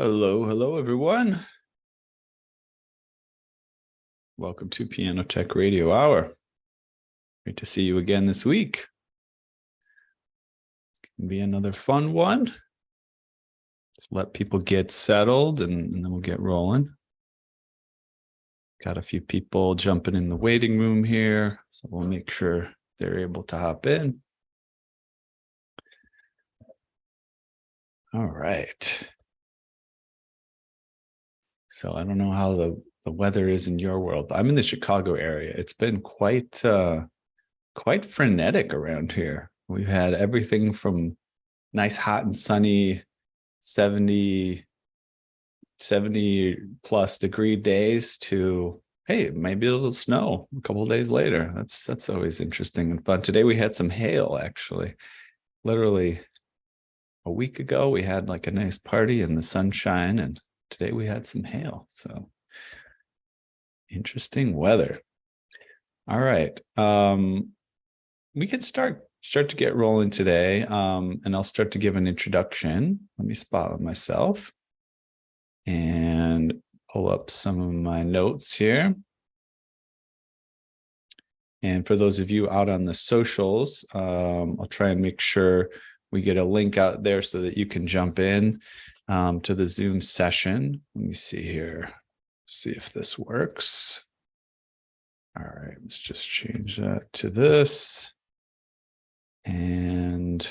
Hello, hello, everyone. Welcome to Piano Tech Radio Hour. Great to see you again this week. It's going to be another fun one. Just let people get settled and then we'll get rolling. Got a few people jumping in the waiting room here, so we'll make sure they're able to hop in. All right. So I don't know how the weather is in your world, but I'm in the Chicago area. It's been quite frenetic around here. We've had everything from nice, hot and sunny 70 plus degree days to, hey, maybe it'll snow a couple of days later. That's always interesting and fun. Today we had some hail, actually. Literally a week ago, we had like a nice party in the sunshine, and today we had some hail. So interesting weather. All right. We can start to get rolling today, and I'll start to give an introduction. Let me spotlight myself and pull up some of my notes here. And for those of you out on the socials, I'll try and make sure we get a link out there so that you can jump in to the Zoom session. Let me see here, see if this works. All right, let's just change that to this. And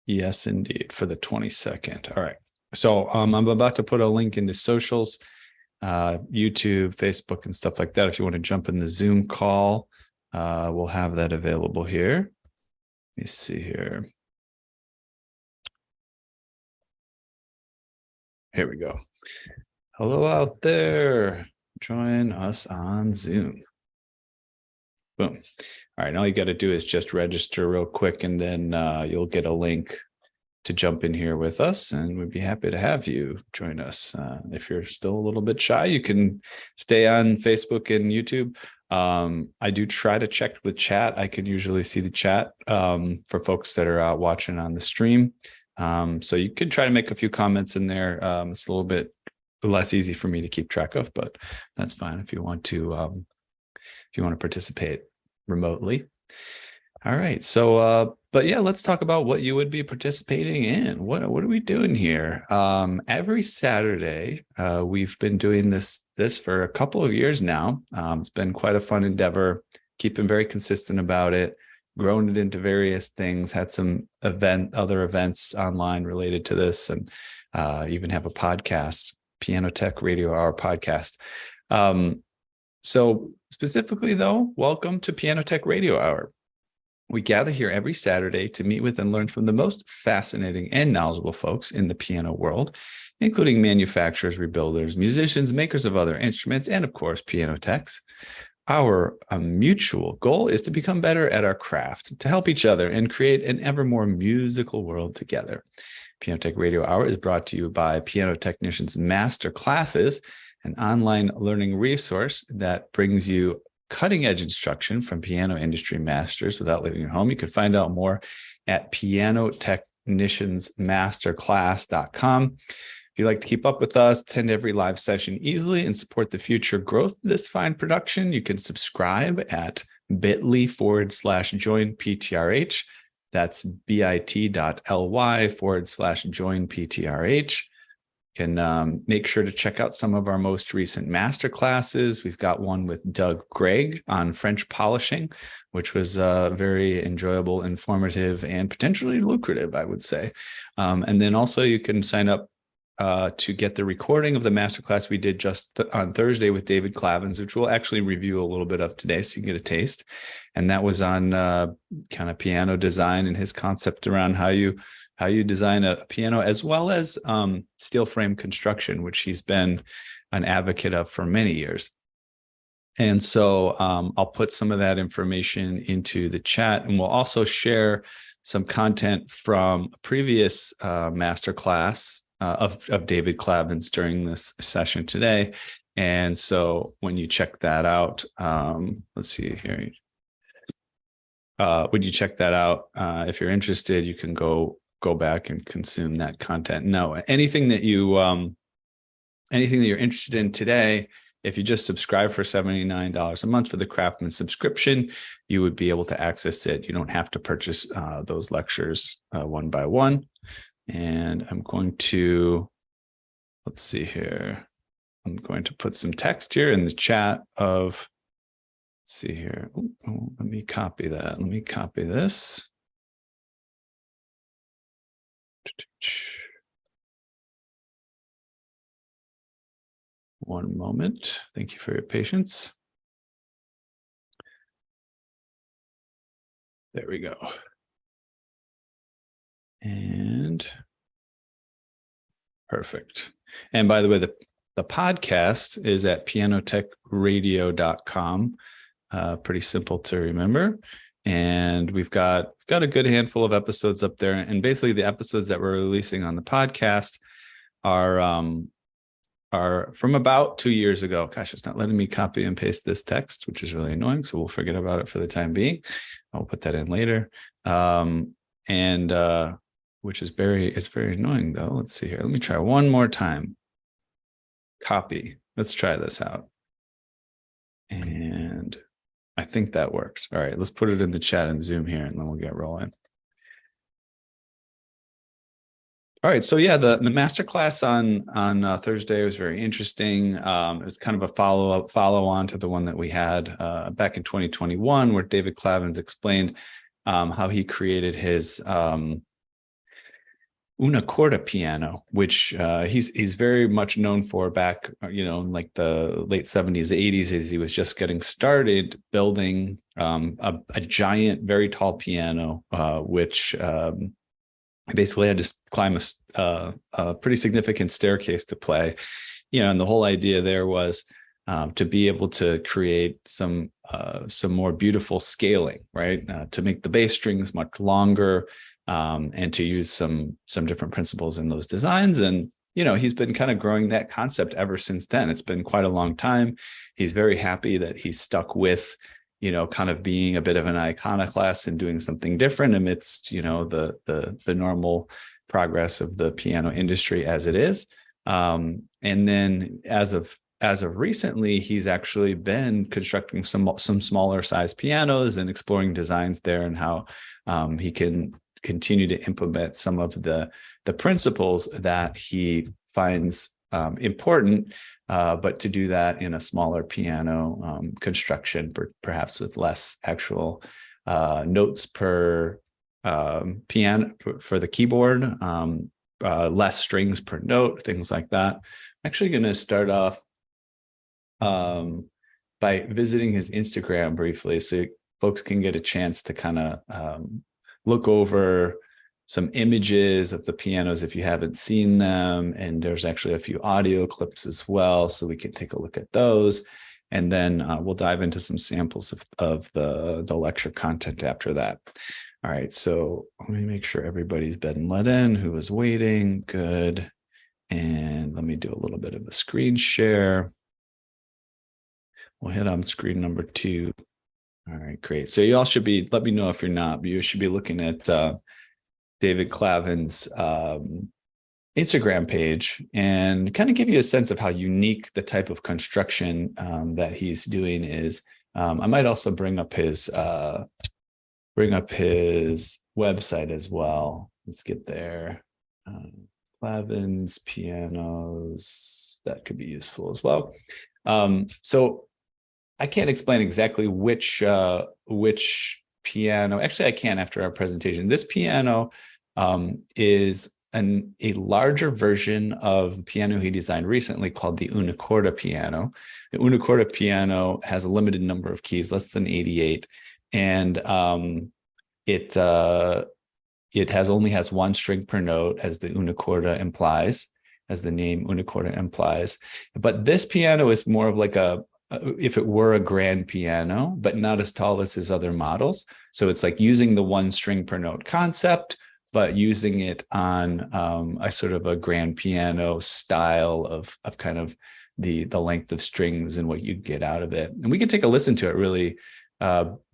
yes, indeed, for the 22nd. All right. So I'm about to put a link into socials, YouTube, Facebook, and stuff like that. If you want to jump in the Zoom call, we'll have that available here. Let me see here. Here we go. Hello out there. Join us on Zoom. Boom. All right, all you got to do is just register real quick, and then you'll get a link to jump in here with us, and we'd be happy to have you join us. If you're still a little bit shy, you can stay on Facebook and YouTube. I do try to check the chat. I can usually see the chat for folks that are watching on the stream. So you can try to make a few comments in there. It's a little bit less easy for me to keep track of, but that's fine if you want to participate remotely. All right. So, but yeah, let's talk about what you would be participating in. What are we doing here? Every Saturday, we've been doing this for a couple of years now. It's been quite a fun endeavor, keeping very consistent about it, grown it into various things, had some other events online related to this, and even have a podcast, Piano Tech Radio Hour podcast. So specifically, though, welcome to Piano Tech Radio Hour. We gather here every Saturday to meet with and learn from the most fascinating and knowledgeable folks in the piano world, including manufacturers, rebuilders, musicians, makers of other instruments, and of course, piano techs. Our mutual goal is to become better at our craft, to help each other and create an ever more musical world together. Piano Tech Radio Hour is brought to you by Piano Technicians Master Classes, an online learning resource that brings you cutting-edge instruction from piano industry masters without leaving your home. You can find out more at pianotechniciansmasterclass.com. If you'd like to keep up with us, attend every live session easily, and support the future growth of this fine production, you can subscribe at bit.ly/joinptrh. That's bit.ly/joinptrh. Can make sure to check out some of our most recent master classes. We've got one with Doug Gregg on French polishing, which was very enjoyable, informative, and potentially lucrative, I would say. And then also you can sign up to get the recording of the masterclass we did just on Thursday with David Clavins, which we'll actually review a little bit of today, so you can get a taste. And that was on kind of piano design and his concept around how you design a piano, as well as steel frame construction, which he's been an advocate of for many years. And so I'll put some of that information into the chat, and we'll also share some content from a previous masterclass of David Clavins during this session today. And so when you check that out, let's see here. When you check that out, if you're interested, you can go go back and consume that content. No, anything that you're interested in today, if you just subscribe for $79 a month for the Craftsman subscription, you would be able to access it. You don't have to purchase those lectures one by one. And I'm going to, let's see here. I'm going to put some text here in the chat of, let's see here. Let me copy that. Let me copy this. One moment. Thank you for your patience. There we go. And perfect. And by the way, the podcast is at pianotechradio.com. Pretty simple to remember. And we've got a good handful of episodes up there. And basically the episodes that we're releasing on the podcast are from about 2 years ago. Gosh, it's not letting me copy and paste this text, which is really annoying. So we'll forget about it for the time being. I'll put that in later. Which is it's very annoying though. Let's see here. Let me try one more time. Copy. Let's try this out. And I think that worked. All right, let's put it in the chat and Zoom here, and then we'll get rolling. All right, so yeah, the masterclass on Thursday was very interesting. It was kind of a follow on to the one that we had back in 2021, where David Clavins explained how he created his Una Corda piano, which he's very much known for back, in like the late 70s, 80s, as he was just getting started building a giant, very tall piano, which I basically had to climb a pretty significant staircase to play. And the whole idea there was to be able to create some more beautiful scaling, right? To make the bass strings much longer. And to use some different principles in those designs. And, he's been kind of growing that concept ever since then. It's been quite a long time. He's very happy that he's stuck with, kind of being a bit of an iconoclast and doing something different amidst, the normal progress of the piano industry as it is. And then as of recently, he's actually been constructing some smaller size pianos and exploring designs there and how he can continue to implement some of the principles that he finds important, but to do that in a smaller piano construction, perhaps with less actual notes per piano for the keyboard, less strings per note, things like that. I'm actually going to start off by visiting his Instagram briefly, so folks can get a chance to kind of look over some images of the pianos if you haven't seen them. And there's actually a few audio clips as well, so we can take a look at those. And then we'll dive into some samples of the lecture content after that. All right, so let me make sure everybody's been let in who was waiting. Good. And let me do a little bit of a screen share. We'll hit on screen number 2. All right, great. So you all should be, let me know if you're not, but you should be looking at David Clavins' Instagram page and kind of give you a sense of how unique the type of construction that he's doing is. I might also bring up his website as well. Let's get there. Clavins pianos, that could be useful as well. So I can't explain exactly which piano. Actually, I can after our presentation. This piano is a larger version of a piano he designed recently called the Una Corda piano. The Una Corda piano has a limited number of keys, less than 88, and it only has one string per note, as the Una Corda implies, as the name Una Corda implies. But this piano is more of like if it were a grand piano, but not as tall as his other models. So it's like using the one string per note concept, but using it on a sort of a grand piano style of kind of the length of strings and what you get out of it. And we can take a listen to it really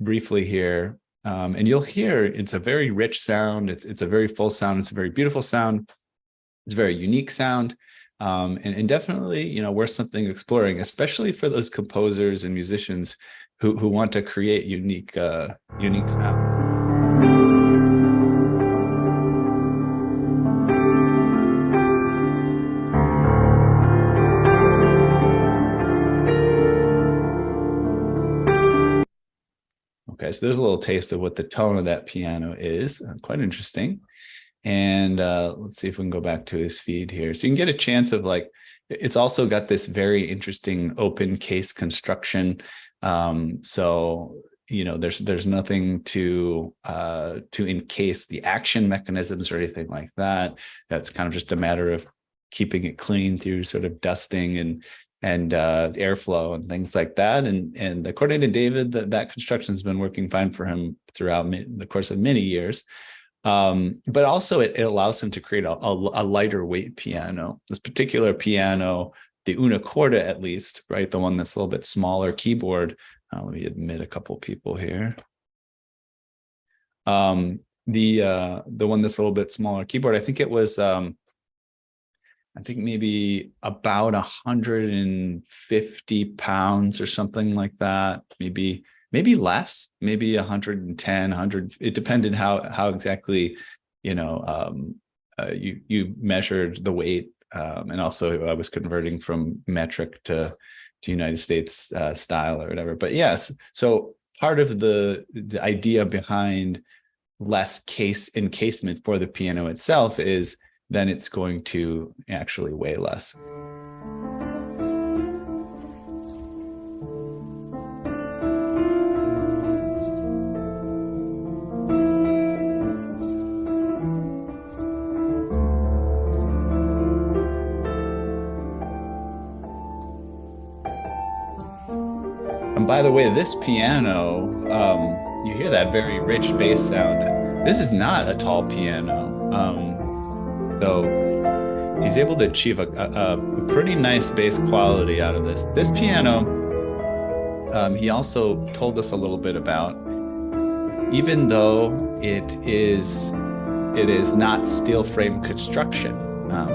briefly here. And you'll hear it's a very rich sound. It's a very full sound. It's a very beautiful sound. It's a very unique sound. And definitely, worth something exploring, especially for those composers and musicians who want to create unique sounds. Okay, so there's a little taste of what the tone of that piano is. Quite interesting. And let's see if we can go back to his feed here. So you can get a chance of it's also got this very interesting open case construction. So, there's nothing to encase the action mechanisms or anything like that. That's kind of just a matter of keeping it clean through sort of dusting and airflow and things like that. And according to David, that construction has been working fine for him throughout the course of many years. But also it allows him to create a lighter weight piano. This particular piano, the Una Corda, at least, right? The one that's a little bit smaller keyboard. Let me admit a couple people here. The one that's a little bit smaller keyboard, I think it was, maybe about 150 pounds or something like that. Maybe less, maybe 110, 100. It depended how exactly, you measured the weight. And also I was converting from metric to United States style or whatever. But yes, so part of the idea behind less encasement for the piano itself is then it's going to actually weigh less. And by the way, this piano, you hear that very rich bass sound. This is not a tall piano. So he's able to achieve a pretty nice bass quality out of this. This piano, he also told us a little bit about, even though it is not steel frame construction.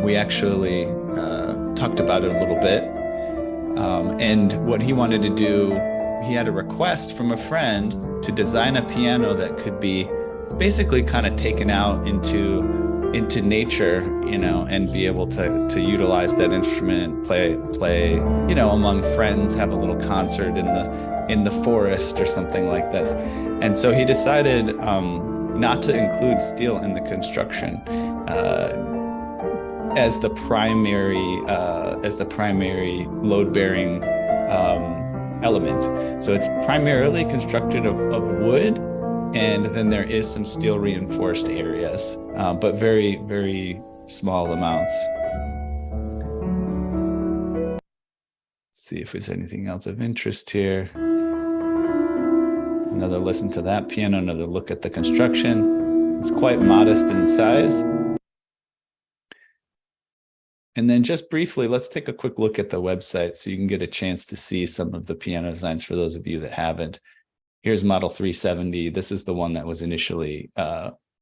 We actually talked about it a little bit. And what he wanted to do, he had a request from a friend to design a piano that could be basically kind of taken out into nature, and be able to utilize that instrument, play, among friends, have a little concert in the forest or something like this. And so he decided not to include steel in the construction as the primary load-bearing element. So it's primarily constructed of wood. And then there is some steel reinforced areas, but very, very small amounts. Let's see if there's anything else of interest here. Another listen to that piano, another look at the construction. It's quite modest in size. And then just briefly, let's take a quick look at the website so you can get a chance to see some of the piano designs for those of you that haven't. Here's model 370. This is the one that was initially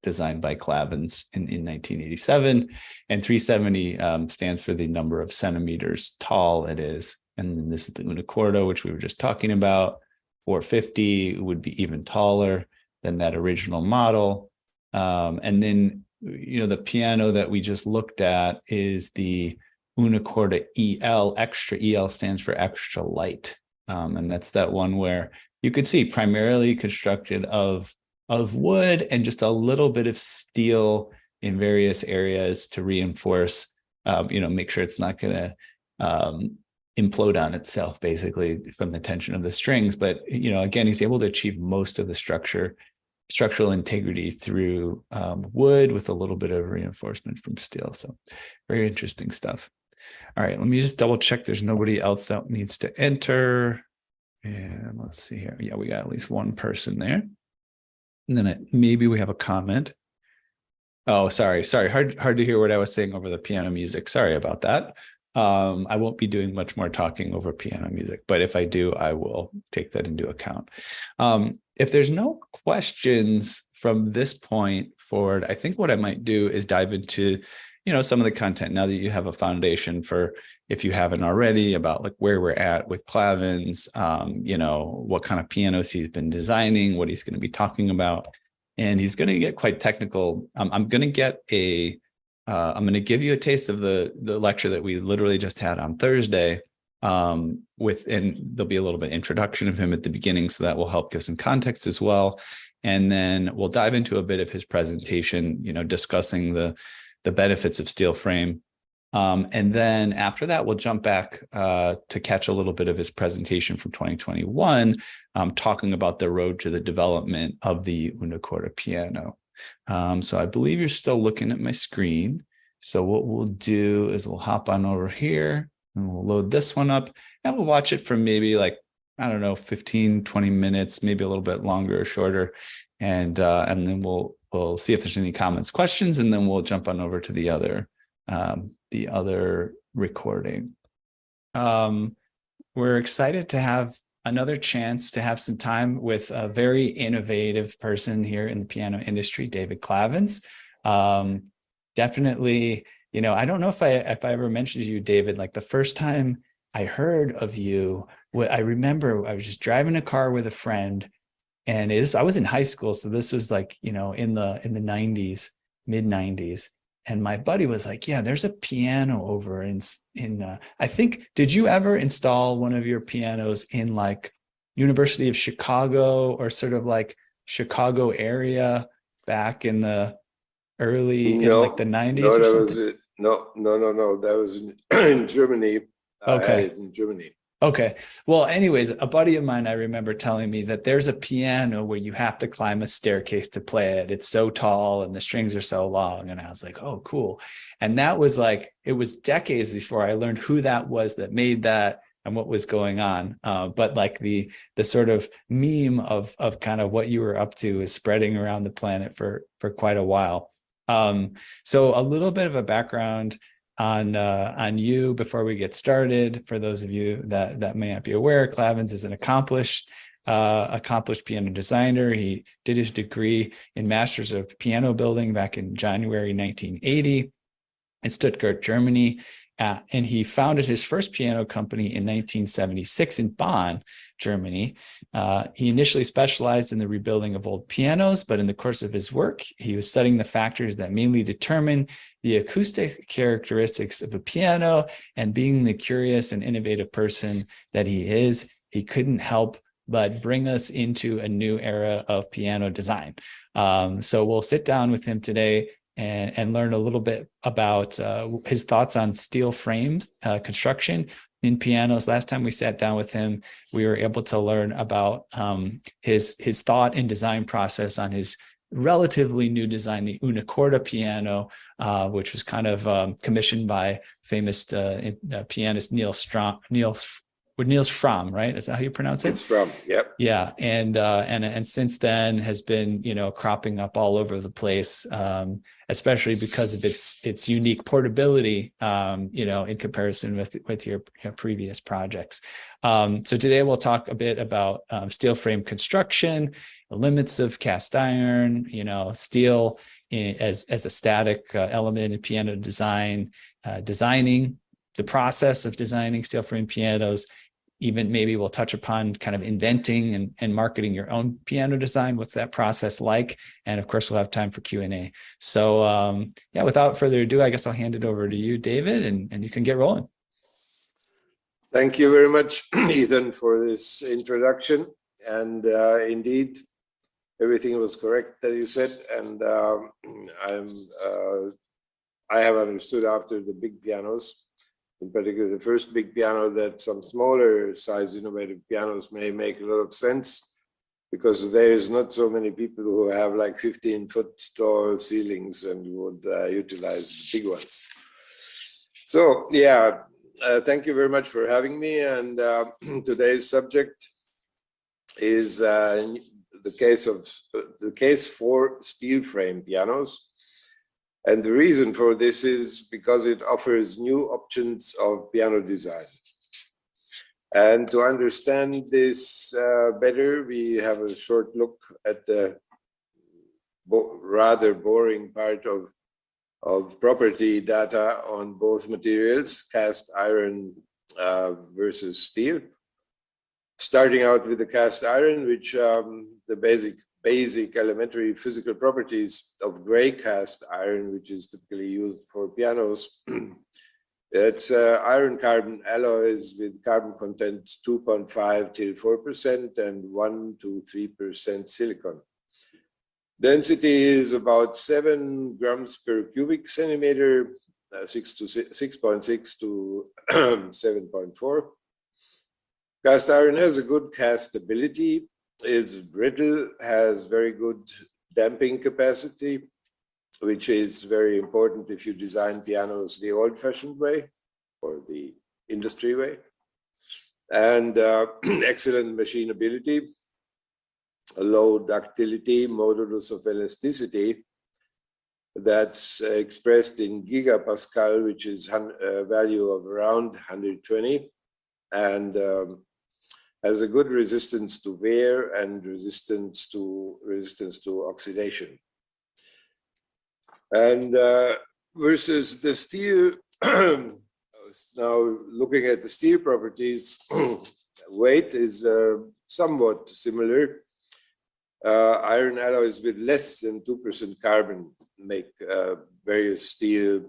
designed by Clavins in 1987. And 370 stands for the number of centimeters tall it is. And then this is the Una Corda, which we were just talking about. 450 would be even taller than that original model. And then, the piano that we just looked at is the Una Corda EL. Extra EL stands for extra light. And that's that one where you could see primarily constructed of wood and just a little bit of steel in various areas to reinforce, make sure it's not going to implode on itself, basically, from the tension of the strings. But, again, he's able to achieve most of the structural integrity through wood with a little bit of reinforcement from steel. So very interesting stuff. All right, let me just double check there's nobody else that needs to enter. And let's see here. Yeah, we got at least one person there. And then maybe we have a comment. Oh, sorry. Hard to hear what I was saying over the piano music. Sorry about that. I won't be doing much more talking over piano music, but if I do, I will take that into account. If there's no questions from this point forward, I think what I might do is dive into, some of the content now that you have a foundation for, if you haven't already, about like where we're at with Clavins, what kind of pianos he's been designing, what he's going to be talking about. And he's going to get quite technical. I'm going to get I'm going to give you a taste of the lecture that we literally just had on Thursday. And there'll be a little bit introduction of him at the beginning, so that will help give some context as well. And then we'll dive into a bit of his presentation, discussing the benefits of steel frame. And then after that, we'll jump back to catch a little bit of his presentation from 2021, talking about the road to the development of the Una Corda piano. So I believe you're still looking at my screen. So what we'll do is we'll hop on over here and we'll load this one up, and we'll watch it for maybe 15, 20 minutes, maybe a little bit longer or shorter. And then we'll see if there's any comments, questions, and then we'll jump on over to the other recording. We're excited to have another chance to have some time with a very innovative person here in the piano industry, David Clavins. Definitely, I don't know if I ever mentioned to you, David, like the first time I heard of you, I remember I was just driving a car with a friend, and I was in high school. So this was in the 90s, mid 90s. And my buddy was like, yeah, there's a piano over in I think, did you ever install one of your pianos in University of Chicago or sort of Chicago area back in the early, the 90s? No, that was it. No. That was in Germany. Okay. I had it in Germany. Okay. Well, anyways, a buddy of mine, I remember telling me that there's a piano where you have to climb a staircase to play it. It's so tall and the strings are so long. And I was like, oh, cool. And that was it was decades before I learned who that was that made that and what was going on. But the sort of meme of kind of what you were up to is spreading around the planet for quite a while. So a little bit of a background on you before we get started. For those of you that may not be aware, Clavins is an accomplished piano designer. He did his degree in Masters of Piano Building back in January 1980 in Stuttgart, Germany. And he founded his first piano company in 1976 in Bonn, Germany. He initially specialized in the rebuilding of old pianos, but in the course of his work, he was studying the factors that mainly determine the acoustic characteristics of a piano, and being the curious and innovative person that he is, he couldn't help but bring us into a new era of piano design. So we'll sit down with him today and learn a little bit about his thoughts on steel frames construction in pianos. Last time we sat down with him, we were able to learn about his thought and design process on his relatively new design, the Una Corda piano, which was kind of commissioned by famous pianist Niels Fromm, right? Is that how you pronounce it? It's Fromm, yep. Yeah, and since then has been cropping up all over the place, especially because of its unique portability, in comparison with your previous projects. So today we'll talk a bit about steel frame construction, the limits of cast iron, steel as a static element in piano design, designing the process of designing steel frame pianos. Even maybe we'll touch upon kind of inventing and marketing your own piano design. What's that process like? And of course, we'll have time for Q&A. So without further ado, I guess I'll hand it over to you, David, and you can get rolling. Thank you very much, Ethan, for this introduction. And indeed, everything was correct that you said. And I have understood after the big pianos, in particular, the first big piano, that some smaller size innovative pianos may make a lot of sense, because there is not so many people who have 15-foot tall ceilings and would utilize the big ones. So thank you very much for having me. And today's subject is the case for steel frame pianos. And the reason for this is because it offers new options of piano design. And to understand this better, we have a short look at the rather boring part of property data on both materials, cast iron versus steel. Starting out with the cast iron, which the basic elementary physical properties of gray cast iron, which is typically used for pianos. It's iron carbon alloys with carbon content 2.5 till 4% and 1 to 3% silicon. Density is about 7 grams per cubic centimeter, 6.6 to 7.4. Cast iron has a good castability, is brittle, has very good damping capacity, which is very important if you design pianos the old-fashioned way or the industry way, and excellent machinability, a low ductility, modulus of elasticity that's expressed in gigapascal, which is a value of around 120, and has a good resistance to wear and resistance to oxidation. And versus the steel, now looking at the steel properties, weight is somewhat similar. Iron alloys with less than 2% carbon make various steel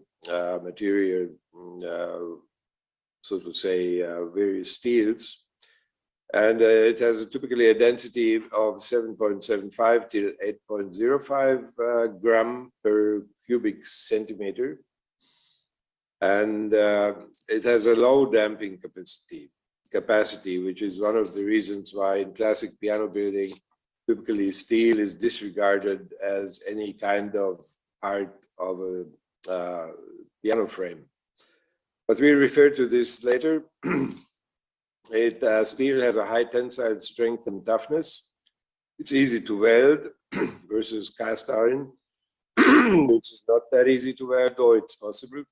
material, so to say, various steels. And it has typically a density of 7.75 till 8.05 gram per cubic centimeter. And it has a low damping capacity, which is one of the reasons why in classic piano building, typically steel is disregarded as any kind of part of a piano frame. But we refer to this later. Steel has a high tensile strength and toughness. It's easy to weld versus cast iron, which is not that easy to weld, though it's possible.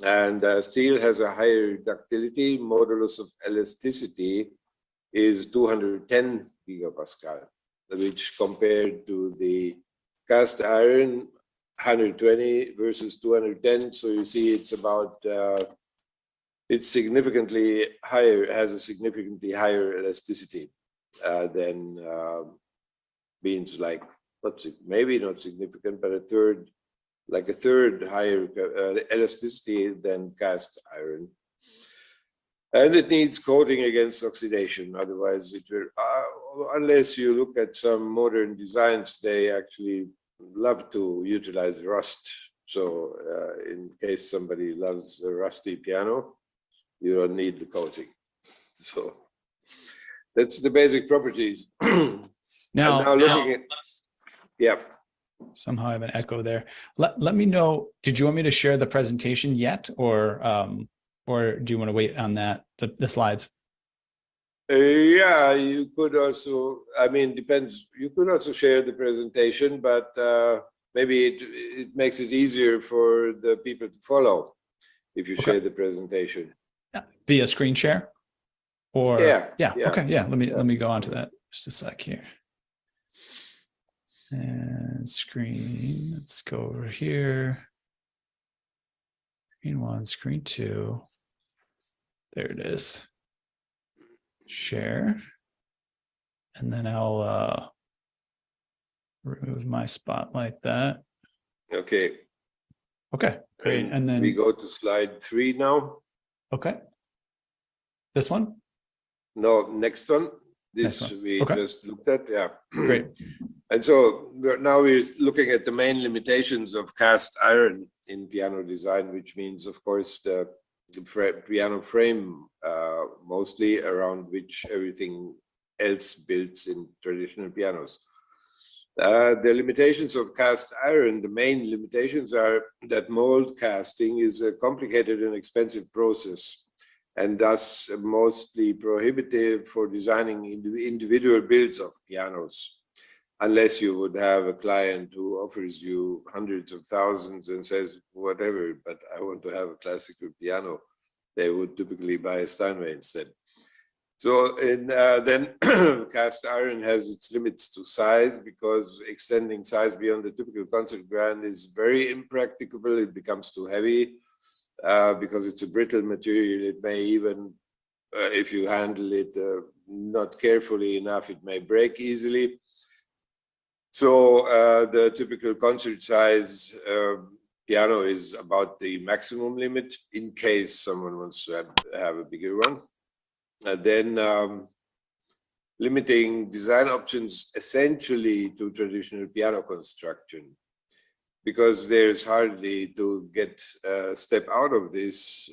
And steel has a higher ductility. Modulus of elasticity is 210 gigapascal, which compared to the cast iron, 120 versus 210. So you see it's about it's significantly higher, has a significantly higher elasticity than beans like, maybe not significant, but a third higher elasticity than cast iron. And it needs coating against oxidation. Otherwise, it will, unless you look at some modern designs, they actually love to utilize rust. So in case somebody loves a rusty piano, you don't need the coating. So that's the basic properties. Now looking at, yeah. Somehow I have an echo there. Let me know, did you want me to share the presentation yet, or do you want to wait on that, the slides? Yeah, you could also, I mean, depends. You could also share the presentation, but maybe it makes it easier for the people to follow if you share the presentation. Via screen share? Or yeah. Okay, yeah. Let me go on to that just a sec here. And screen, let's go over here. Screen 1, screen 2. There it is. Share. And then I'll remove my spotlight that. Okay. Okay, great. And then we go to slide 3 now. Okay. This one? No, next one. This Next one. we Okay. just looked at, yeah. Great. And so now we're looking at the main limitations of cast iron in piano design, which means, of course, the piano frame, mostly around which everything else builds in traditional pianos. The limitations of cast iron, the main limitations are that mold casting is a complicated and expensive process, and thus mostly prohibitive for designing individual builds of pianos. unless you would have a client who offers you hundreds of thousands and says, whatever, but I want to have a classical piano, they would typically buy a Steinway instead. So then cast iron has its limits to size, because extending size beyond the typical concert grand is very impracticable. It becomes too heavy because it's a brittle material. It may even, if you handle it not carefully enough, it may break easily. So the typical concert size piano is about the maximum limit in case someone wants to have a bigger one. Then limiting design options essentially to traditional piano construction, because there's hardly to get a step out of this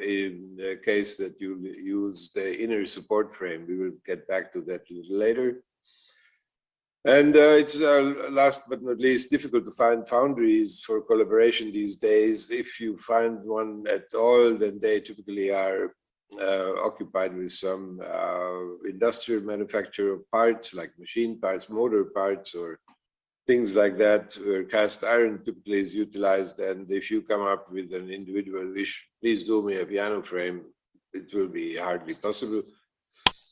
in the case that you use the inner support frame. We will get back to that a little later. And it's last but not least, difficult to find foundries for collaboration these days. If you find one at all, then they typically are occupied with some industrial manufacture of parts, like machine parts, motor parts, or things like that, where cast iron typically is utilized. And if you come up with an individual wish, please do me a piano frame, it will be hardly possible.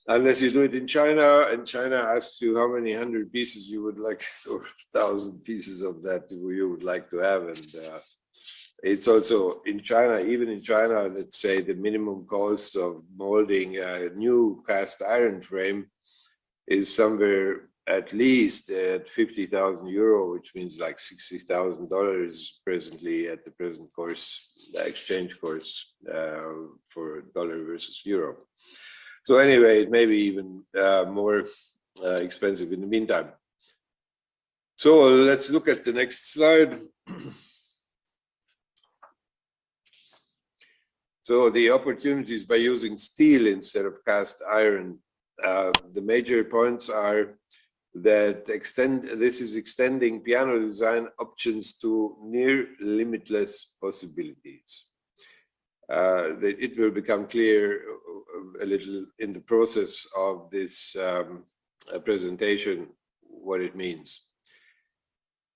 Unless you do it in China, and China asks you how many 100 pieces you would like, or 1,000 pieces of that you would like to have. And it's also in China, even in China, let's say the minimum cost of molding a new cast iron frame is somewhere at least at 50,000 euro, which means like $60,000 presently at the present course, the exchange course for dollar versus euro. So anyway, it may be even more expensive in the meantime. So let's look at the next slide. So the opportunities by using steel instead of cast iron, the major points are that this is extending piano design options to near limitless possibilities. It will become clear a little in the process of this presentation what it means.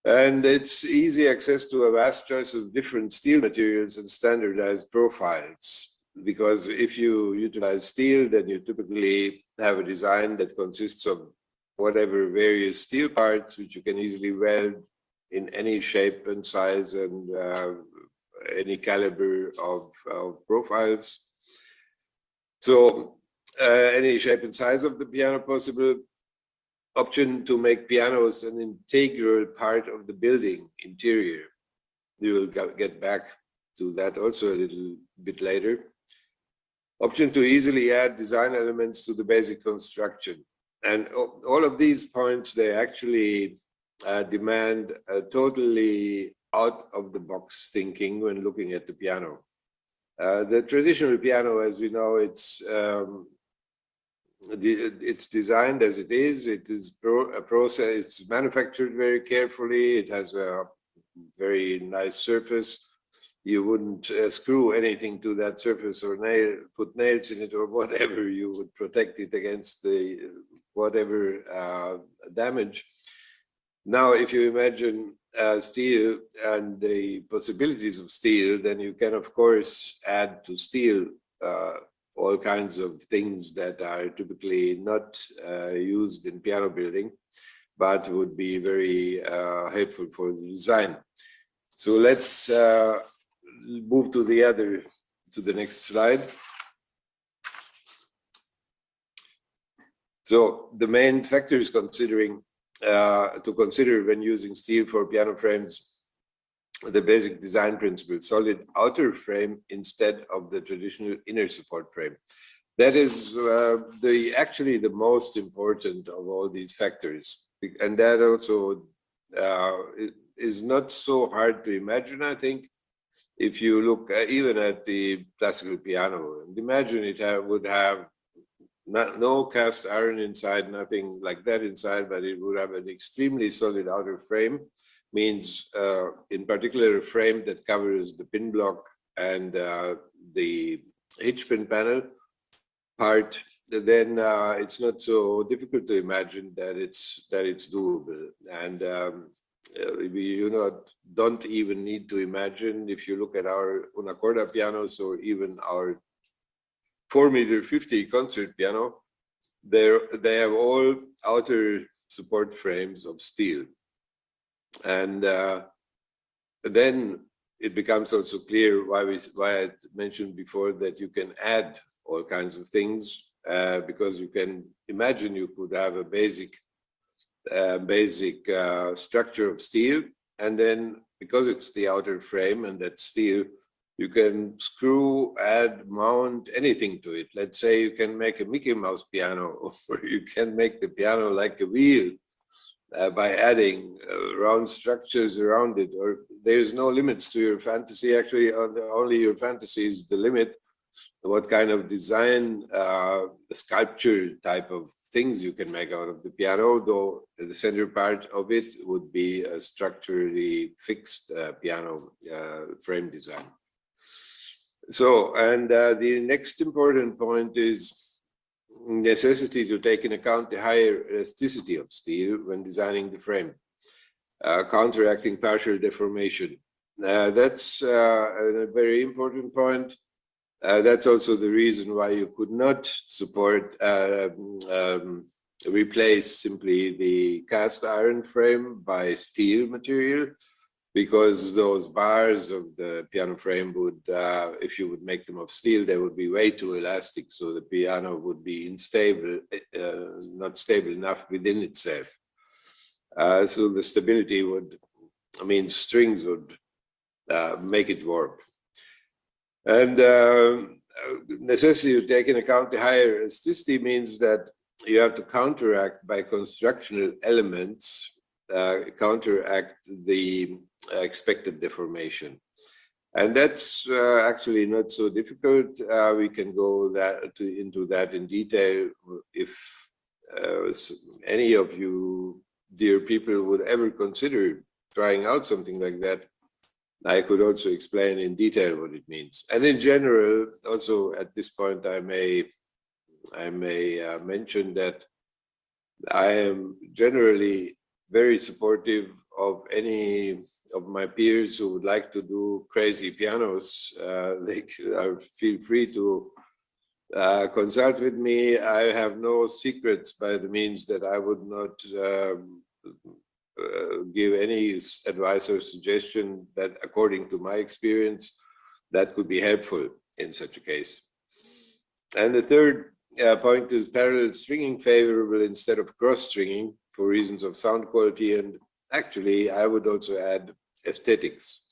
And it's easy access to a vast choice of different steel materials and standardized profiles, because if you utilize steel, then you typically have a design that consists of whatever various steel parts, which you can easily weld in any shape and size and any caliber of profiles. So any shape and size of the piano possible. Option to make pianos an integral part of the building interior. We will get back to that also a little bit later. Option to easily add design elements to the basic construction. And all of these points, they actually demand a totally out of the box thinking when looking at the piano. The traditional piano, as we know, it's designed as it is. It is a process. It's manufactured very carefully. It has a very nice surface. You wouldn't screw anything to that surface or put nails in it or whatever. You would protect it against the whatever damage. Now, if you imagine steel and the possibilities of steel, then you can, of course, add to steel all kinds of things that are typically not used in piano building, but would be very helpful for the design. So let's move to the next slide. So the main factors to consider when using steel for piano frames, the basic design principle: solid outer frame instead of the traditional inner support frame. That is actually the most important of all these factors, and that also is not so hard to imagine, I think. If you look even at the classical piano, and imagine it would have no cast iron inside, nothing like that inside, but it would have an extremely solid outer frame. Means in particular a frame that covers the pin block and the hitch pin panel. part, then it's not so difficult to imagine that it's doable. And don't even need to imagine, if you look at our una corda pianos or even our 4 m50 concert piano, they have all outer support frames of steel. And then it becomes also clear why I mentioned before that you can add all kinds of things, because you can imagine you could have a basic structure of steel, and then because it's the outer frame and that's steel, you can screw, add, mount anything to it. Let's say you can make a Mickey Mouse piano, or you can make the piano like a wheel by adding round structures around it. Or there's no limits to your fantasy. Actually, only your fantasy is the limit. What kind of design, sculpture type of things you can make out of the piano, though the center part of it would be a structurally fixed piano frame design. So, and the next important point is necessity to take into account the higher elasticity of steel when designing the frame, counteracting partial deformation. That's a very important point. That's also the reason why you could not support, replace simply the cast iron frame by steel material, because those bars of the piano frame would, if you would make them of steel, they would be way too elastic. So the piano would be unstable, not stable enough within itself. So the stability would, strings would make it warp. And necessity to take into account the higher elasticity means that you have to counteract by constructional elements, counteract the expected deformation. And that's actually not so difficult. We can go into that in detail if any of you, dear people, would ever consider trying out something like that. I could also explain in detail what it means. And in general, also at this point, I may mention that I am generally very supportive of any of my peers who would like to do crazy pianos. They feel free to consult with me. I have no secrets by the means that I would not give any advice or suggestion that, according to my experience, that could be helpful in such a case. And the third point is parallel stringing favorable instead of cross stringing for reasons of sound quality. And actually, I would also add aesthetics,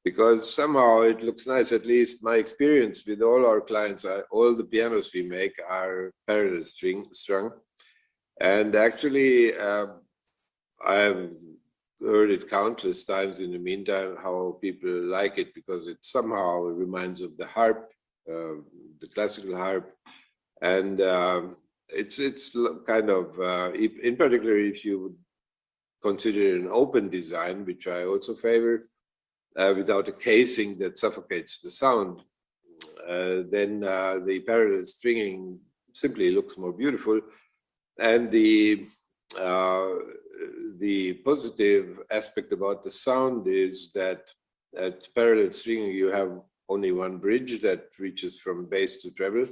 because somehow it looks nice. At least my experience with all our clients, all the pianos we make are parallel strung. And actually, I've heard it countless times in the meantime how people like it, because it somehow reminds of the harp, the classical harp. And it's kind of, in particular, if you would consider an open design, which I also favor, without a casing that suffocates the sound, then the parallel stringing simply looks more beautiful. And the positive aspect about the sound is that at parallel stringing, you have only one bridge that reaches from bass to treble.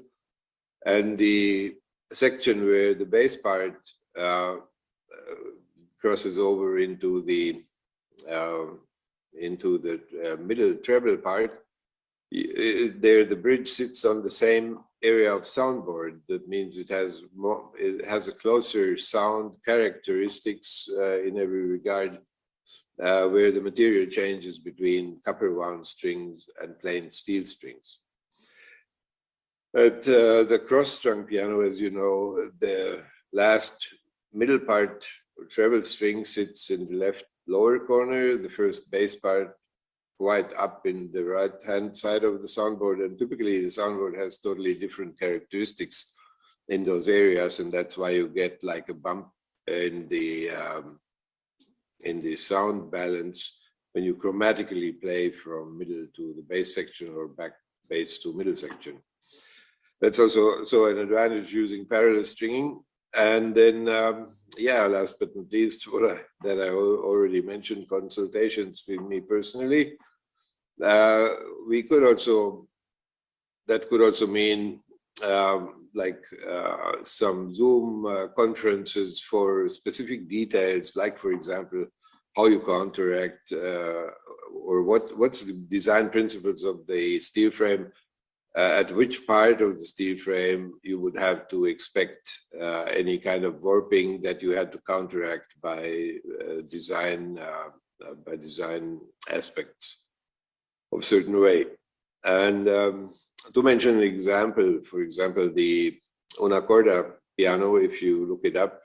And the section where the bass part crosses over into the middle treble part, there the bridge sits on the same area of soundboard. That means it has a closer sound characteristics in every regard, where the material changes between copper wound strings and plain steel strings. At the cross-strung piano, as you know, the last middle part treble string sits in the left lower corner, the first bass part quite up in the right-hand side of the soundboard. And typically the soundboard has totally different characteristics in those areas. And that's why you get like a bump in the sound balance when you chromatically play from middle to the bass section or back bass to middle section. that's also so an advantage using parallel stringing. And then, last but not least, that I already mentioned, consultations with me personally. We could also, that could also mean some Zoom conferences for specific details, like, for example, how you counteract or what's the design principles of the steel frame, at which part of the steel frame you would have to expect any kind of warping that you had to counteract by design aspects of certain way. And to mention an example, for example, the Una Corda piano, if you look it up,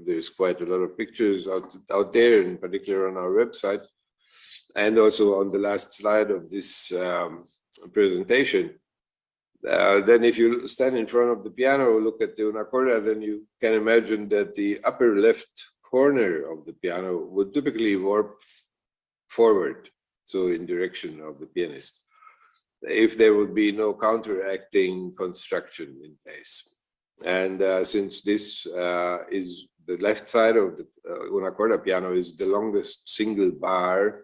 there's quite a lot of pictures out there, in particular on our website, and also on the last slide of this presentation. Then if you stand in front of the piano, look at the Una Corda, then you can imagine that the upper left corner of the piano would typically warp forward, so in direction of the pianist, if there would be no counteracting construction in place. And since this is the left side of the Una Corda piano is the longest single bar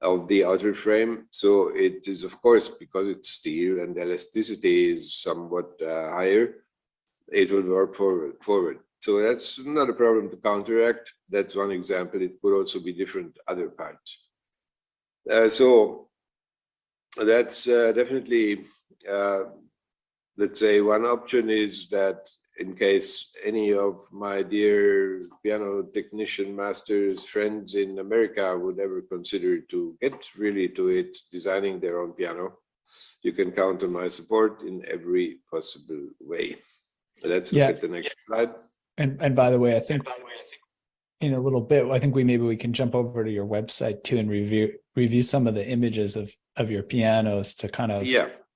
of the outer frame, so it is, of course, because it's steel and the elasticity is somewhat higher, it will warp forward. So that's not a problem to counteract. That's one example. It could also be different other parts. So that's definitely, let's say, one option is that in case any of my dear piano technician masters friends in America would ever consider to get really to it, designing their own piano, you can count on my support in every possible way. Let's look at the next slide. And by the way, I think in a little bit, I think maybe we can jump over to your website too and review some of the images of your pianos to kind of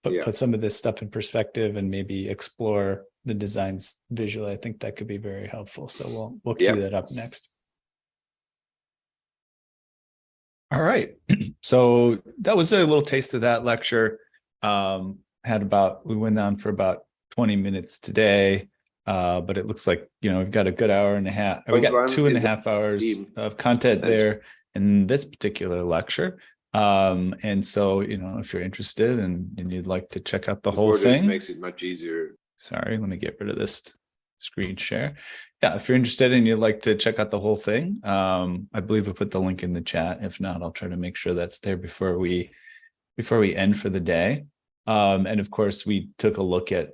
put some of this stuff in perspective and maybe explore the designs visually. I think that could be very helpful. So we'll cue that up next. All right. So that was a little taste of that lecture. We went on for about 20 minutes today. But it looks like, we've got a good hour and a half. We got 2.5 hours of content there in this particular lecture. And so, if you're interested and you'd like to check out the whole thing, makes it much easier. Sorry, let me get rid of this screen share. Yeah, if you're interested and you'd like to check out the whole thing, I believe we put the link in the chat. If not, I'll try to make sure that's there before we end for the day. And of course, we took a look at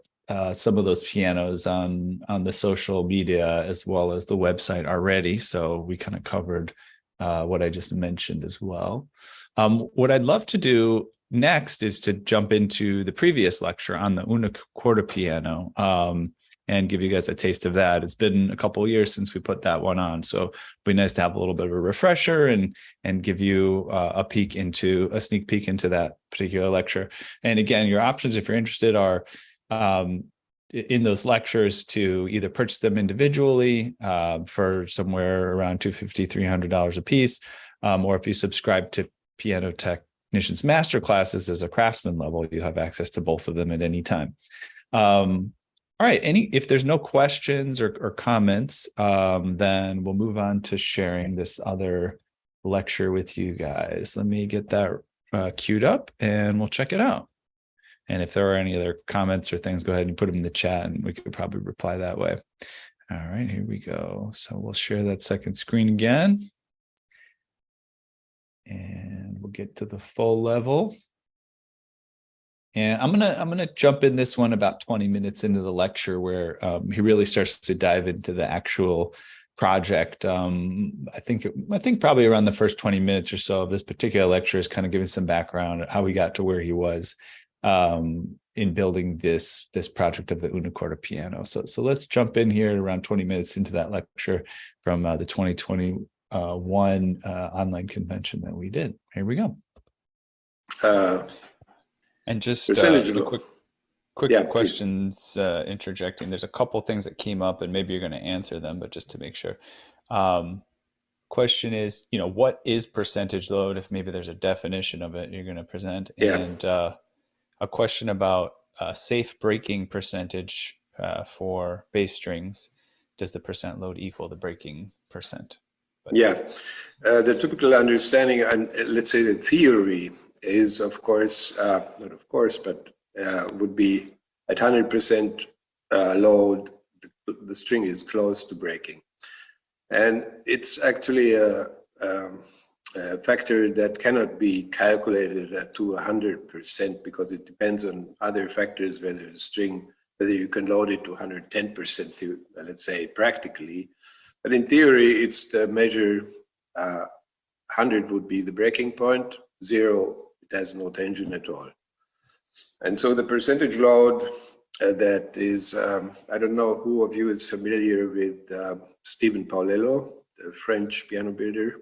some of those pianos on the social media as well as the website already. So we kind of covered what I just mentioned as well. What I'd love to do next is to jump into the previous lecture on the Una Corda piano and give you guys a taste of that. It's been a couple of years since we put that one on, so it'd be nice to have a little bit of a refresher and give you a sneak peek into that particular lecture. And again, your options, if you're interested, are in those lectures to either purchase them individually for somewhere around $250, $300 a piece, or if you subscribe to Piano Technicians Master Classes as a craftsman level, you have access to both of them at any time. All right, if there's no questions or comments, then we'll move on to sharing this other lecture with you guys. Let me get that queued up and we'll check it out. And if there are any other comments or things, go ahead and put them in the chat and we could probably reply that way. All right, here we go. So we'll share that second screen again. And we'll get to the full level. And I'm gonna jump in this one about 20 minutes into the lecture where he really starts to dive into the actual project. I think probably around the first 20 minutes or so of this particular lecture is kind of giving some background on how he got to where he was in building this project of the Una Corda piano. So let's jump in here around 20 minutes into that lecture from the 2021 online convention that we did. Here we go. And just quick questions interjecting. There's a couple things that came up and maybe you're going to answer them, but just to make sure. Question is, what is percentage load? If maybe there's a definition of it you're going to present. And a question about safe breaking percentage for bass strings, does the percent load equal the breaking percent? But yeah, the typical understanding, and let's say the theory is, of course, not of course, but would be at 100% load, the string is close to breaking. And it's actually a factor that cannot be calculated to 100% because it depends on other factors, whether the string, whether you can load it to 110%, let's say practically. But in theory, it's the measure 100 would be the breaking point, 0, it has no tension at all. And so the percentage load that is, I don't know who of you is familiar with Stephen Paolello, the French piano builder,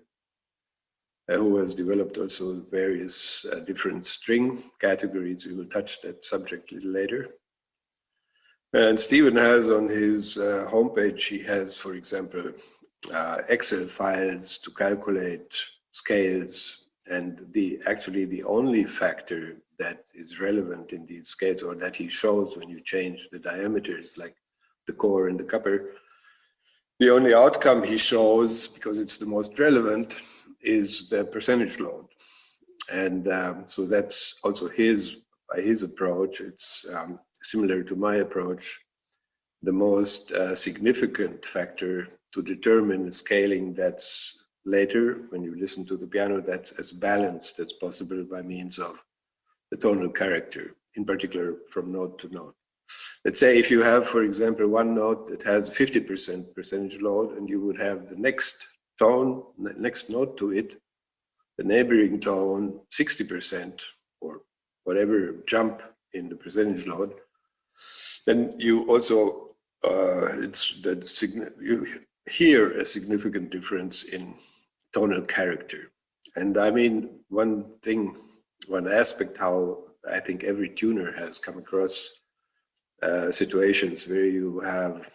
who has developed also various different string categories. We will touch that subject a little later. And Stephen has on his homepage, he has, for example, Excel files to calculate scales, and actually the only factor that is relevant in these scales, or that he shows when you change the diameters, like the core and the copper, the only outcome he shows, because it's the most relevant, is the percentage load. And so that's also by his approach. It's similar to my approach. The most significant factor to determine the scaling that's later, when you listen to the piano, that's as balanced as possible by means of the tonal character, in particular from note to note. Let's say if you have, for example, one note that has 50% percentage load, and you would have the next tone, next note to it, the neighboring tone, 60%, or whatever jump in the percentage load, then you also, you hear a significant difference in tonal character. And I mean, one aspect how I think every tuner has come across situations where you have,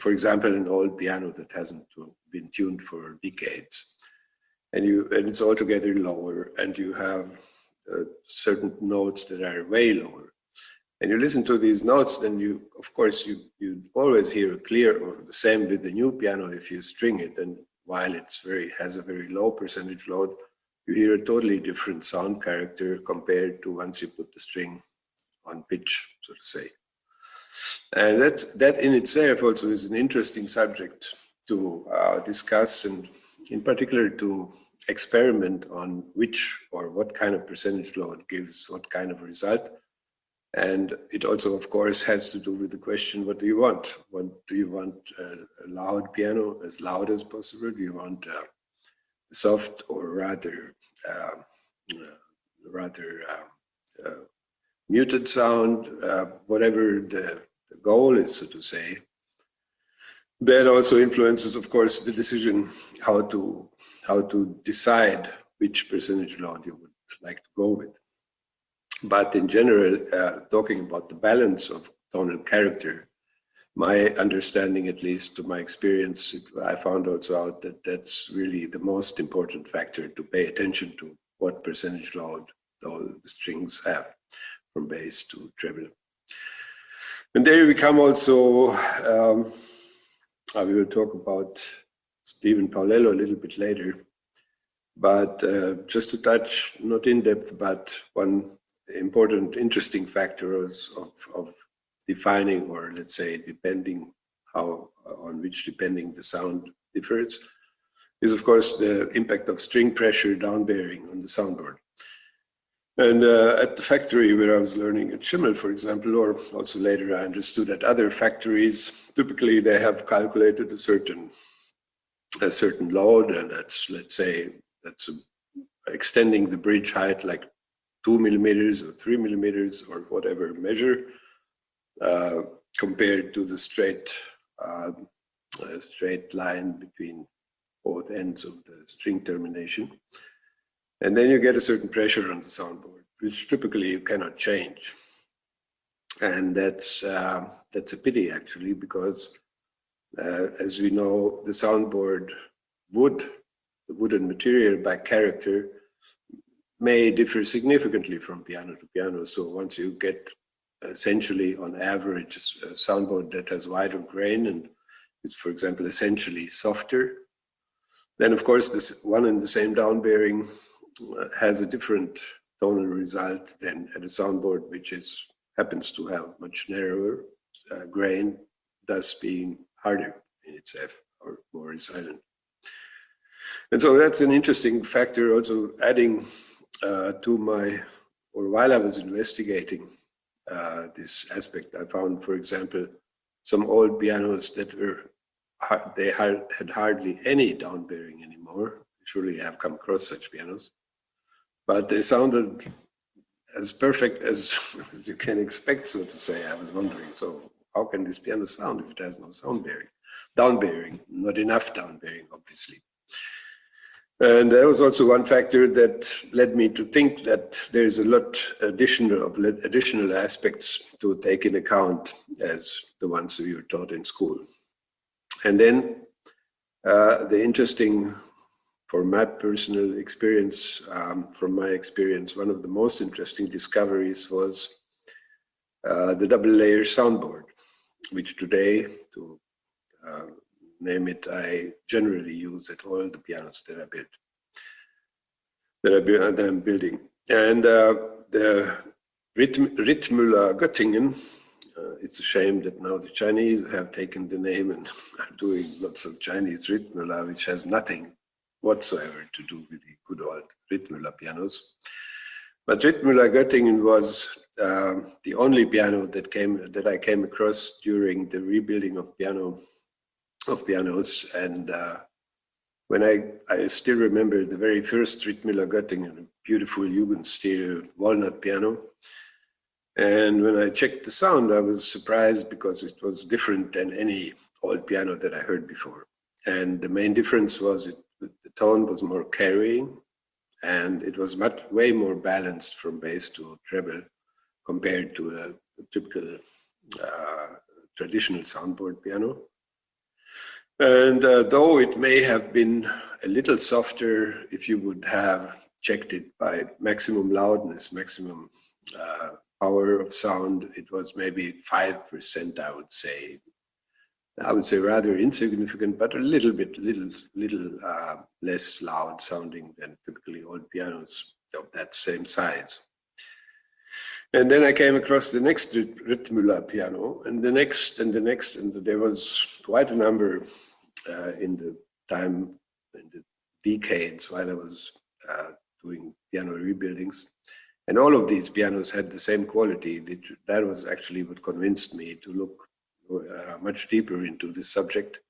for example, an old piano that hasn't been tuned for decades, and it's altogether lower, and you have certain notes that are way lower. And you listen to these notes, then you, of course, you always hear a clear, or the same with the new piano if you string it, and while has a very low percentage load, you hear a totally different sound character compared to once you put the string on pitch, so to say. And that in itself also is an interesting subject to discuss, and in particular to experiment on which or what kind of percentage load gives what kind of result. And it also, of course, has to do with the question, what do you want? Do you want a loud piano, as loud as possible? Do you want a soft or rather muted sound? Whatever the goal is, so to say. That also influences, of course, the decision how to decide which percentage load you would like to go with. But in general, talking about the balance of tonal character, my understanding, at least to my experience, I found also out that that's really the most important factor to pay attention to, what percentage load the strings have from bass to treble. And there we come also, we will talk about Stephen Paolello a little bit later, but just to touch, not in depth, but one important, interesting factor of defining, or let's say depending depending the sound differs, is of course the impact of string pressure down bearing on the soundboard. And at the factory where I was learning at Schimmel, for example, or also later I understood at other factories, typically they have calculated a certain load, and that's, let's say, extending the bridge height like 2 millimeters or 3 millimeters or whatever measure, compared to the straight line between both ends of the string termination. And then you get a certain pressure on the soundboard, which typically you cannot change. And that's a pity, actually, because as we know, the soundboard the wooden material by character, may differ significantly from piano to piano. So once you get essentially on average a soundboard that has wider grain and is, for example, essentially softer. Then, of course, this one and the same down-bearing has a different tonal result than at a soundboard which happens to have much narrower grain, thus being harder in its F or more resilient. And so that's an interesting factor also adding while I was investigating this aspect, I found, for example, some old pianos that had hardly any down bearing anymore. Surely I have come across such pianos, but they sounded as perfect as you can expect, so to say. I was wondering, so how can this piano sound if it has no down bearing, not enough down bearing, obviously. And there was also one factor that led me to think that there's a lot additional aspects to take in account as the ones we were taught in school. And then the interesting, for my personal experience, from my experience, one of the most interesting discoveries was the double layer soundboard, which today, to name it, I generally use at all the pianos that I built, that I'm building. And the Rittmüller Göttingen, it's a shame that now the Chinese have taken the name and are doing lots of Chinese Rittmüller, which has nothing whatsoever to do with the good old Rittmüller pianos. But Rittmüller Göttingen was the only piano that I came across during the rebuilding of pianos, and when I still remember the very first Rittmüller Göttingen, a beautiful Jugendstil walnut piano. And when I checked the sound, I was surprised because it was different than any old piano that I heard before. And the main difference was the tone was more carrying, and it was way more balanced from bass to treble compared to a typical traditional soundboard piano. And though it may have been a little softer if you would have checked it by maximum loudness, maximum power of sound, it was maybe 5%, I would say. I would say rather insignificant, but a little less loud sounding than typically old pianos of that same size. And then I came across the next Rittmüller piano, and the next, and there was quite a number in the decades while I was doing piano rebuildings. And all of these pianos had the same quality. That was actually what convinced me to look much deeper into this subject.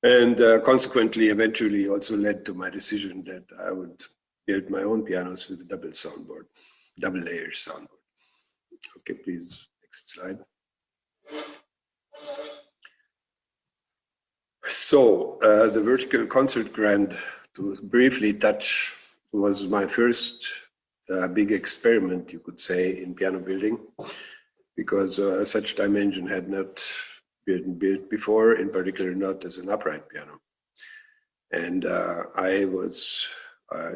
And consequently, eventually also led to my decision that I would build my own pianos with a double layer soundboard. Okay, please, next slide. So the vertical concert grand, to briefly touch, was my first big experiment, you could say, in piano building, because such dimension had not been built before, in particular not as an upright piano. And I was,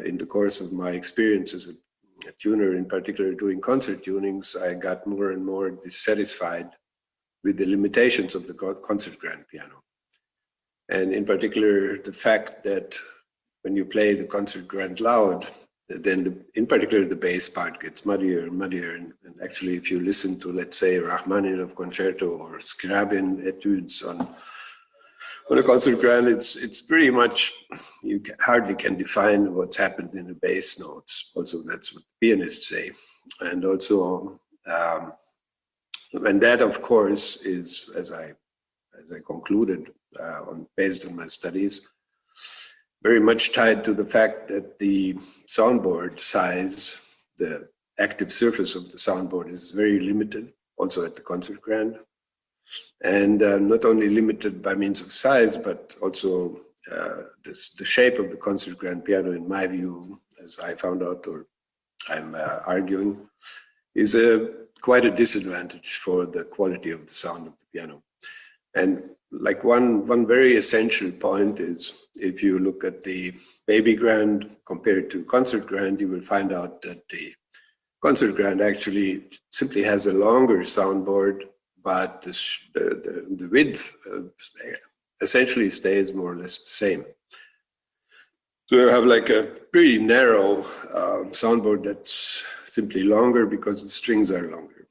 in the course of my experience as a tuner, in particular doing concert tunings, I got more and more dissatisfied with the limitations of the concert grand piano. And in particular, the fact that when you play the concert grand loud, then in particular the bass part gets muddier and muddier. And actually, if you listen to, let's say, Rachmaninoff concerto or Scriabin etudes on a concert grand, it's pretty much, you hardly can define what's happened in the bass notes. Also, that's what pianists say. And also, and that, of course, is, as I concluded based on my studies, very much tied to the fact that the soundboard size, the active surface of the soundboard, is very limited, also at the concert grand. And not only limited by means of size, but also the shape of the concert grand piano, in my view, as I found out, or I'm arguing, is quite a disadvantage for the quality of the sound of the piano. And like one very essential point is, if you look at the baby grand compared to concert grand, you will find out that the concert grand actually simply has a longer soundboard, but the width essentially stays more or less the same. So you have like a pretty narrow soundboard that's simply longer because the strings are longer.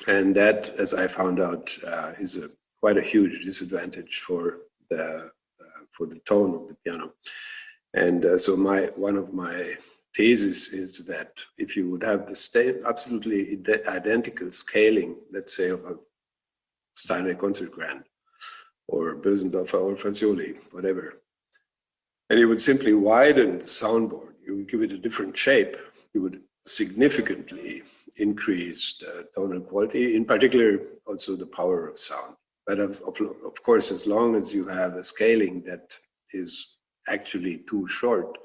And that, as I found out, is quite a huge disadvantage for the tone of the piano. And so one of my thesis is that if you would have the absolutely identical scaling, let's say of a Steinway concert grand or Bösendorfer or Fazioli, whatever, and you would simply widen the soundboard, you would give it a different shape, you would significantly increase the tonal quality, in particular also the power of sound. But of course, as long as you have a scaling that is actually too short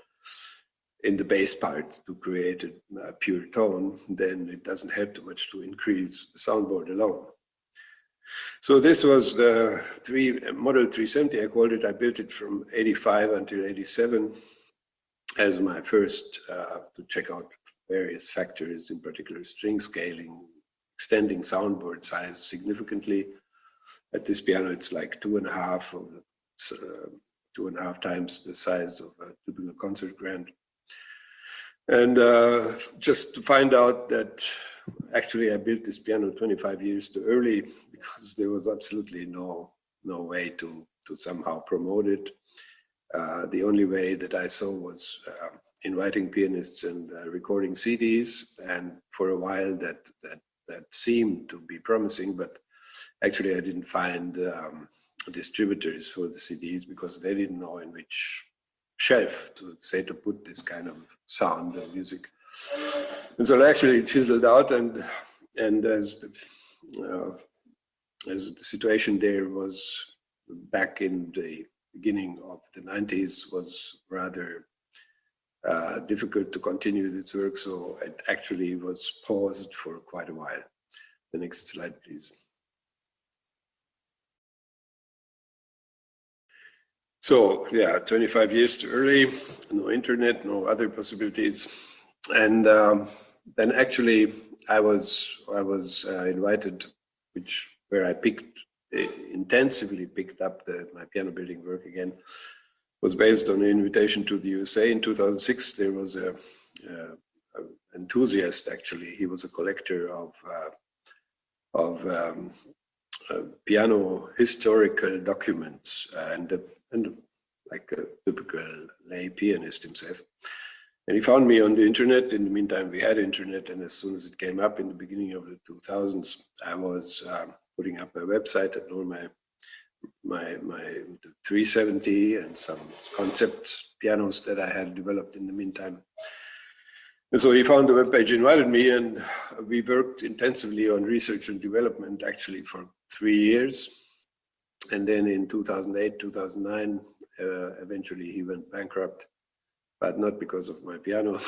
in the bass part to create a pure tone, then it doesn't help too much to increase the soundboard alone. So this was the Model 370, I called it. I built it from 85 until 87 as my first to check out various factors, in particular string scaling, extending soundboard size significantly. At this piano, it's like 2.5 times the size of a typical concert grand. And just to find out that actually I built this piano 25 years too early because there was absolutely no way to somehow promote it. The only way that I saw was inviting pianists and recording CDs, and for a while that seemed to be promising, but actually I didn't find distributors for the CDs because they didn't know in which shelf to put this kind of sound and music. And so actually it fizzled out, and as the situation there was back in the beginning of the 90s was rather difficult to continue this work, so it actually was paused for quite a while. The next slide, please. So yeah, 25 years too early, no internet, no other possibilities. And then actually I was invited, where I intensively picked up my piano building work again, was based on an invitation to the USA in 2006. There was an enthusiast, actually. He was a collector of piano historical documents and like a typical lay pianist himself. And he found me on the internet. In the meantime, we had internet, and as soon as it came up in the beginning of the 2000s, I was putting up my website and all my 370 and some concept pianos that I had developed in the meantime. And so he found the webpage, invited me, and we worked intensively on research and development actually for 3 years. And then in 2008, 2009, eventually he went bankrupt, but not because of my piano,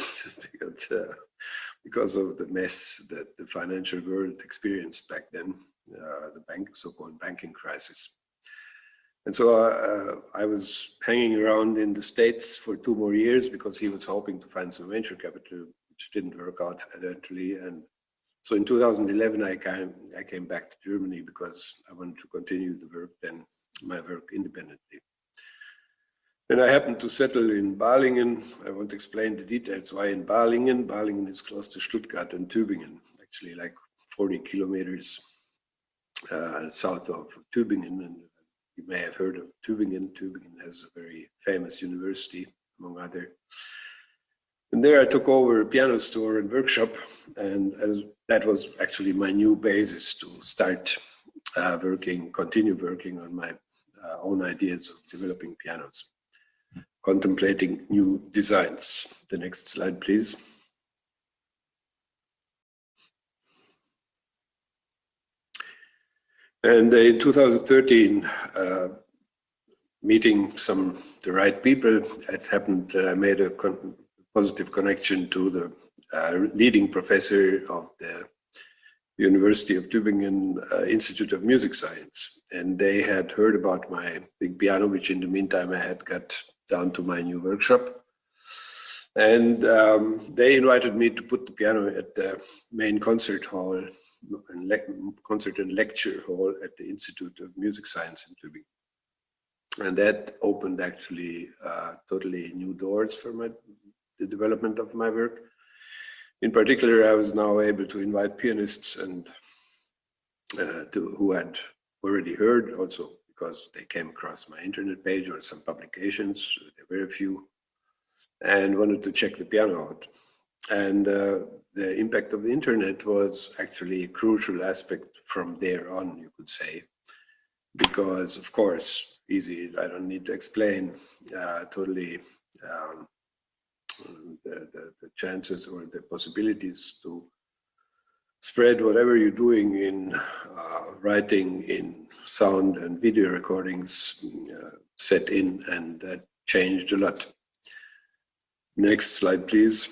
because of the mess that the financial world experienced back then, the so-called banking crisis. And so I was hanging around in the States for 2 more years because he was hoping to find some venture capital, which didn't work out eventually. And so in 2011, I came back to Germany because I wanted to continue my work independently. And I happened to settle in Balingen. I won't explain the details why in Balingen. Balingen is close to Stuttgart and Tübingen, actually like 40 kilometers south of Tübingen. And you may have heard of Tübingen. Tübingen has a very famous university, among other. And there I took over a piano store and workshop, and that was actually my new basis to start continue working on my own ideas of developing pianos, contemplating new designs. The next slide, please. And in 2013, meeting the right people, it happened that I made a positive connection to the leading professor of the University of Tübingen Institute of Music Science. And they had heard about my big piano, which in the meantime I had got down to my new workshop. And they invited me to put the piano at the main concert hall, concert and lecture hall at the Institute of Music Science in Tübingen. And that opened actually totally new doors for the development of my work. In particular, I was now able to invite pianists and who had already heard also, because they came across my internet page or some publications, there were a few, and wanted to check the piano out. And the impact of the internet was actually a crucial aspect from there on, you could say, because of course, easy, I don't need to explain totally the chances or the possibilities to spread whatever you're doing in writing, in sound and video recordings set in, and that changed a lot. Next slide, please.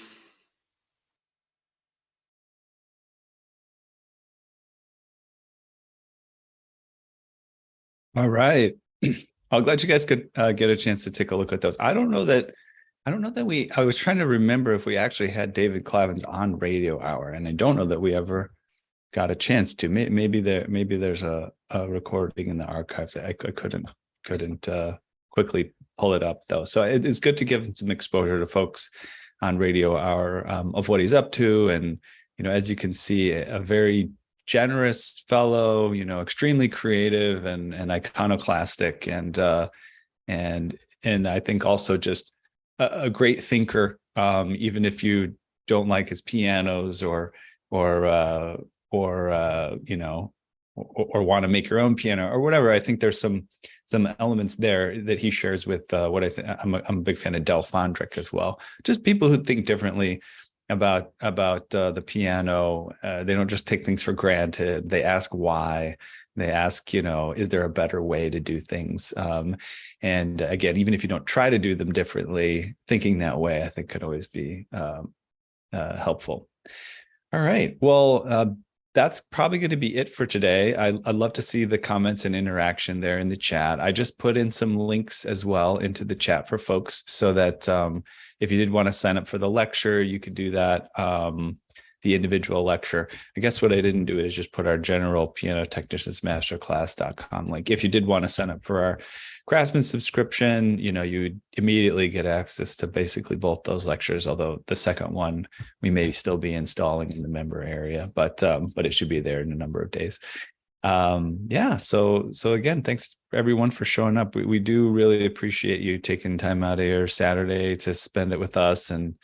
All right. I'm glad you guys could get a chance to take a look at those. I don't know that I was trying to remember if we actually had David Clavins on Radio Hour, and I don't know that we ever got a chance to. Maybe there's a recording in the archives. I couldn't quickly pull it up though. So it's good to give him some exposure to folks on Radio Hour of what he's up to. And, as you can see, a very generous fellow, extremely creative and iconoclastic, and I think also just a great thinker, even if you don't like his pianos or want to make your own piano or whatever. I think there's some elements there that he shares with what I think. I'm a big fan of Del Fondrick as well. Just people who think differently about the piano. They don't just take things for granted. They ask why. They ask, is there a better way to do things? And again, even if you don't try to do them differently, thinking that way, I think could always be helpful. All right. Well, that's probably going to be it for today. I'd love to see the comments and interaction there in the chat. I just put in some links as well into the chat for folks so that if you did want to sign up for the lecture, you could do that. The individual lecture. I guess what I didn't do is just put our general piano technicians masterclass.com link. If you did want to sign up for our Craftsman subscription, you would immediately get access to basically both those lectures, although the second one we may still be installing in the member area, but it should be there in a number of days. So again, thanks everyone for showing up. We do really appreciate you taking time out of your Saturday to spend it with us and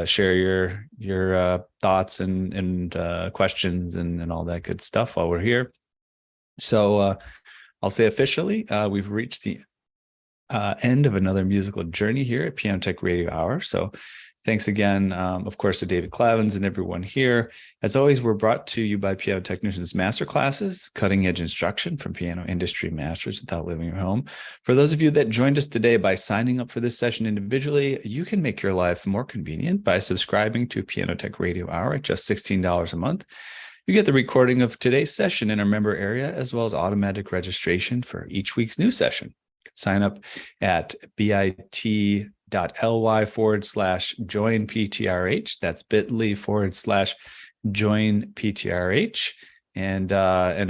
share your thoughts and questions and all that good stuff while we're here. So I'll say officially, we've reached the end of another musical journey here at Piano Tech Radio Hour. So thanks again, of course, to David Clavins and everyone here. As always, we're brought to you by Piano Technicians Masterclasses, cutting-edge instruction from piano industry masters without leaving your home. For those of you that joined us today by signing up for this session individually, you can make your life more convenient by subscribing to Piano Tech Radio Hour at just $16 a month. You get the recording of today's session in our member area, as well as automatic registration for each week's new session. You can sign up at bit.ly/join-PTRH. That's bit.ly/join-PTRH. And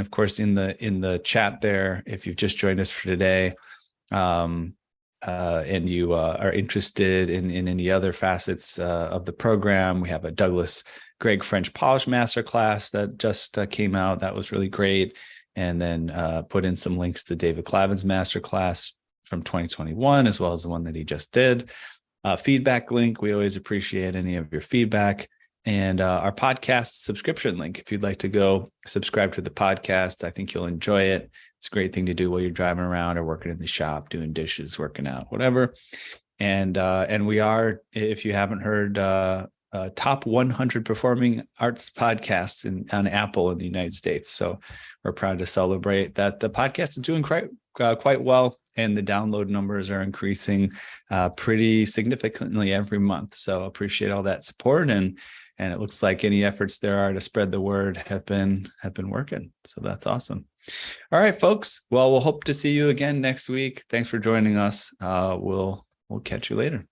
of course, in the chat there, if you've just joined us for today, and you are interested in any other facets of the program, we have a Douglas Greg French Polish Masterclass that just came out. That was really great. And then put in some links to David Clavins Masterclass from 2021, as well as the one that he just did. Feedback link. We always appreciate any of your feedback. And our podcast subscription link. If you'd like to go subscribe to the podcast, I think you'll enjoy it. It's a great thing to do while you're driving around or working in the shop, doing dishes, working out, whatever. And we are, if you haven't heard, top 100 performing arts podcasts on Apple in the United States. So we're proud to celebrate that the podcast is doing quite well, and the download numbers are increasing pretty significantly every month. So appreciate all that support, and it looks like any efforts there are to spread the word have been working. So that's awesome. All right, folks. Well, we'll hope to see you again next week. Thanks for joining us. We'll catch you later.